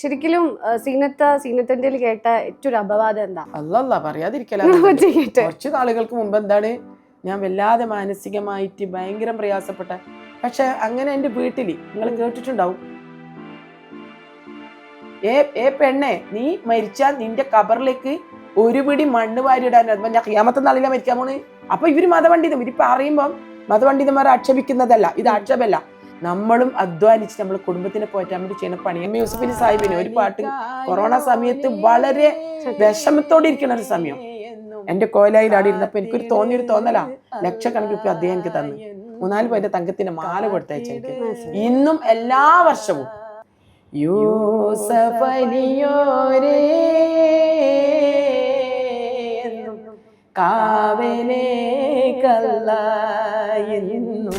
ശരിക്കും സീനത്തിന്റെ കേട്ട ഏറ്റവും അപവാദം എന്താ? അല്ലല്ല പറയാതിരിക്കല. കുറച്ച് നാളുകൾക്ക് മുമ്പ് എന്താണ് ഞാൻ വല്ലാതെ മാനസികമായിട്ട് ഭയങ്കര പ്രയാസപ്പെട്ട. പക്ഷെ അങ്ങനെ എൻ്റെ വീട്ടില് നിങ്ങൾ കേട്ടിട്ടുണ്ടാവും, പെണ്ണെ നീ മരിച്ചാൽ നിന്റെ കബറിലേക്ക് ഒരു പിടി മണ്ണ് വാരിയിടാൻ ഞാൻ ഖിയാമത്ത് നാളിലെ മരിക്കാൻ പോണ്. അപ്പൊ ഇവര് മതപണ്ഡിതം ഇവര് പറയുമ്പം മതപണ്ഡിതന്മാരെ ആക്ഷേപിക്കുന്നതല്ല, ഇത് ആക്ഷേപമല്ല. നമ്മളും അധ്വാനിച്ച് നമ്മൾ കുടുംബത്തിനെ പോറ്റാൻ വേണ്ടി ചെയ്യുന്ന പണി. യൂസുഫ് അലി സാഹിബിന് ഒരു പാട്ട് കൊറോണ സമയത്ത് വളരെ വിഷമത്തോടെ ഇരിക്കുന്ന ഒരു സമയം എന്റെ കോലായിൽ ആടി ഇരുന്നപ്പോ എനിക്കൊരു തോന്നലാ. ലക്ഷക്കണക്കിന് രൂപ അദ്ദേഹം എനിക്ക് തന്നു. 3-4 പേരുടെ തങ്കത്തിന്റെ മാല കൊടുത്തയച്ചു എനിക്ക്. ഇന്നും എല്ലാ വർഷവും യൂസഫലിയോരേ കാവലേ കല്ല എന്നും